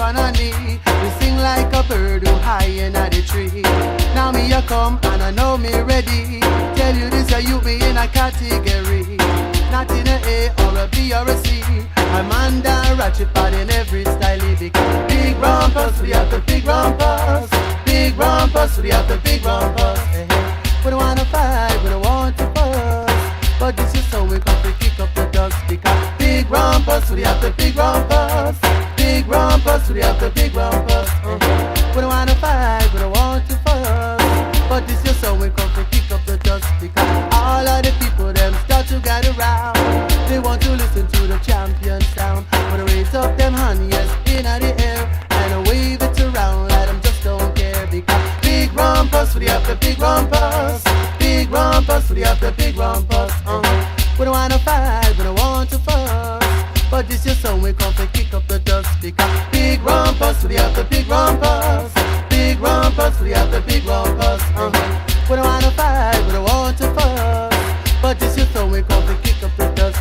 on a knee. We sing like a bird who high in the tree. Now me a come and I know me ready. Tell you this, you be in a category. Not in a A or a B or a C. I'm under ratchet part in every style. Because big rumpus, we have the big rumpus. Big rumpus, we have the big rumpus. Hey, hey. We don't wanna fight, we don't want to fuss. But this is so we come to kick up the dust. Because big rumpus, we have the big rumpus. Big rumpus, we have the big rumpus. We don't wanna fight, we don't want to fuss. But this is so we come to kick up the dust. Because all of the people them start to gather around. They want to listen to the champion sound. Wanna raise up them hand, yes, in the air. And wave it around like them just don't care. Because big rumpus, we have the big rumpus. Big rumpus, we have the big rumpus. We don't wanna fight, we don't want to fuss. But this is song we come to kick up the dust. Because big rumpus, we have the big rumpus. Big rumpus, we have the big rumpus. We don't wanna fight, we don't want to fuss. But this is song we come to kick up the dust.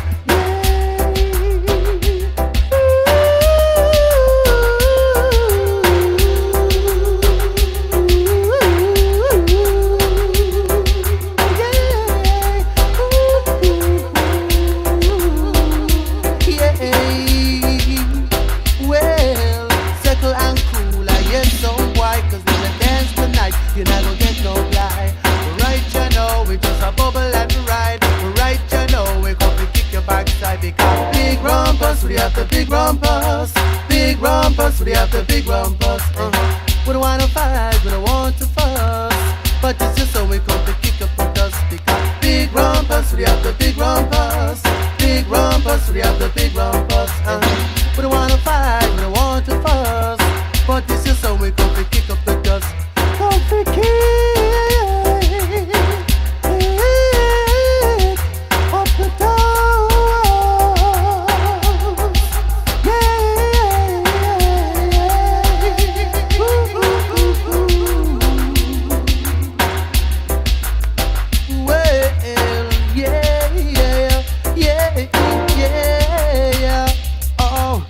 You're not gonna get no fly. Right, you know, we just a bubble and we ride. Right, you know, we come to kick your backside. Because big rumpus, we have the big rumpus. Big rumpus, we have the big rumpus. We don't wanna fight, we don't want to fuss. But this is so we come to kick up the dust. Because big rumpus, we have the big rumpus. Big rumpus, we have the big rumpus. We don't wanna fight, we don't want to fuss. But this is so we come to kick up the dust. Come to kick up the dust. Yeah. Well, yeah. Oh,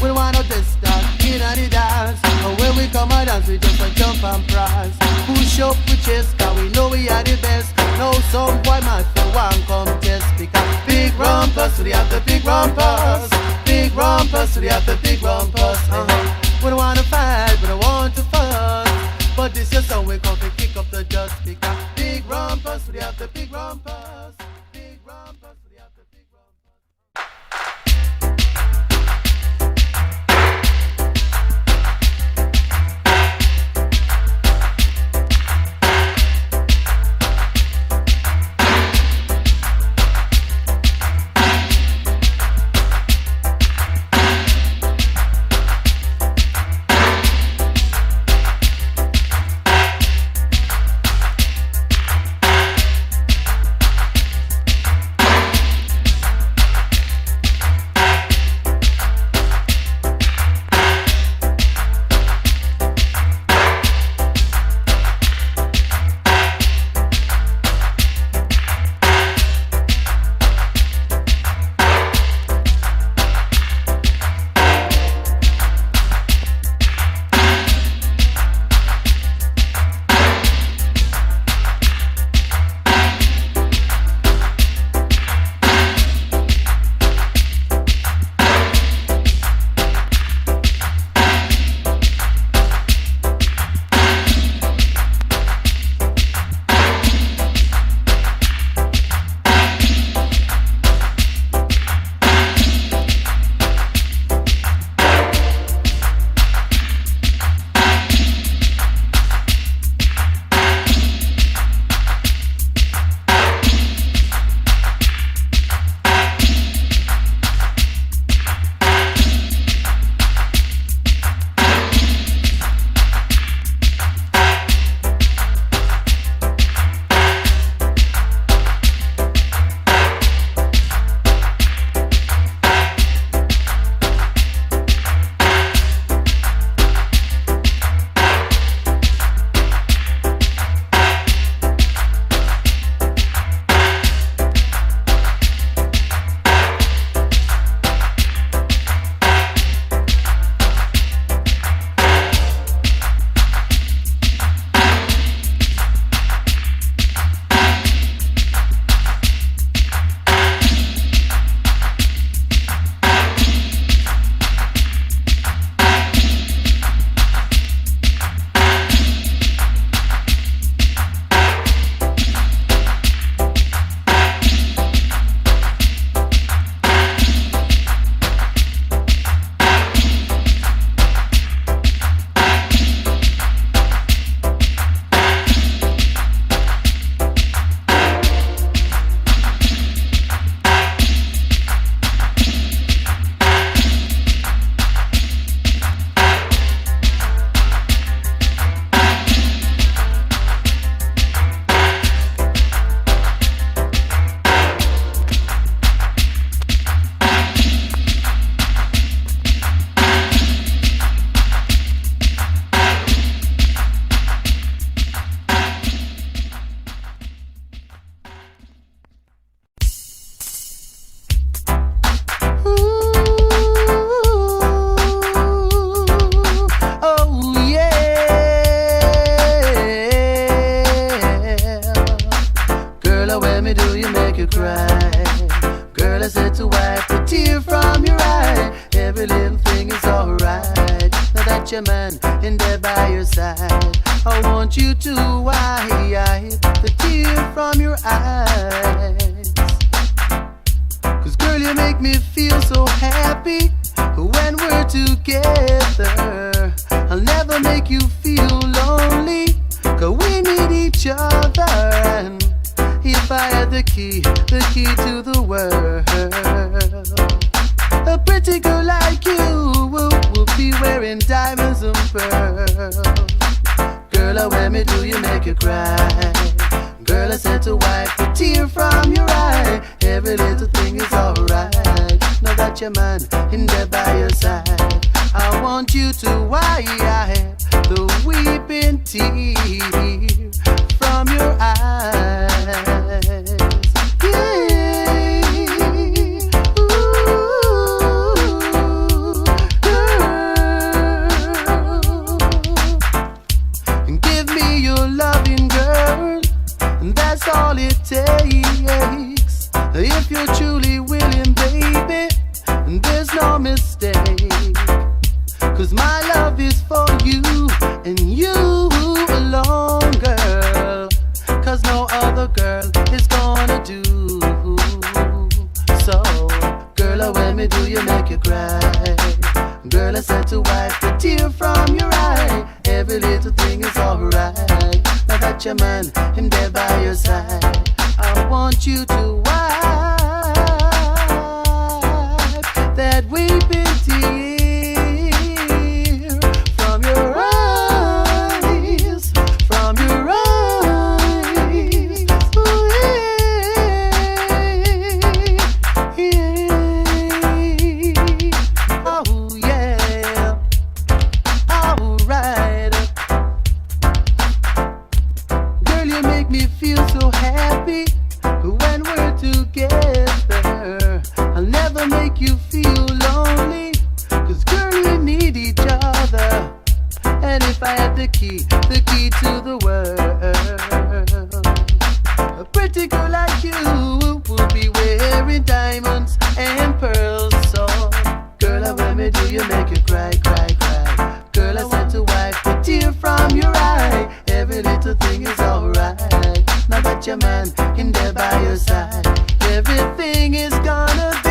we don't want no test that in the dance. And when we come and dance, we just a jump and prance. Push up we chest, cause we know we are the best. No some boy man for one contest. Because big rumpus, we have the big rumpus. Big rumpus, we have the big rumpus. We don't wanna fight, we don't want to fuss. But this is how we come to kick up the dust. Because big rumpus, we have the big rumpus. Big rumpus, we have the big rumpus. that your man in there by your side. I want you to wipe the tear from your eyes. 'Cause girl, you make me feel so happy when we're together. I'll never make you feel lonely, 'cause we need each other. And if I had the key to the world, a pretty girl like you will be wearing diamonds and pearls. Girl, when me do you make you cry? Girl, I said to wipe the tear from your eye. Every little thing is alright. Now that your man in there by your side, I want you to wipe the weeping tear from your eyes. Yeah. Ooh, girl, give me your loving, girl, and that's all it takes. If you're truly willing, baby, there's no mistake. 'Cause my love is for you and you alone, girl. 'Cause no other girl is gonna do. So, girl, when me do you make you cry? Girl, I said to wipe the tear from your eye. Every little thing is alright. Now that your man, him there by your side, I want you to wipe that weeping tear from your eyes, from your eyes. Ooh, yeah, yeah. Oh yeah, alright. Girl, you make me feel so happy when we're together. I'll never make you feel lonely, 'cause girl, we need each other. And if I had the key to the world, a pretty girl like you would be wearing diamonds and pearls. So, girl, when me do you make you cry, cry, cry? Girl, I said to wipe the tear from your eye. Every little thing is alright. Now that your man in there by your side, everything is gonna be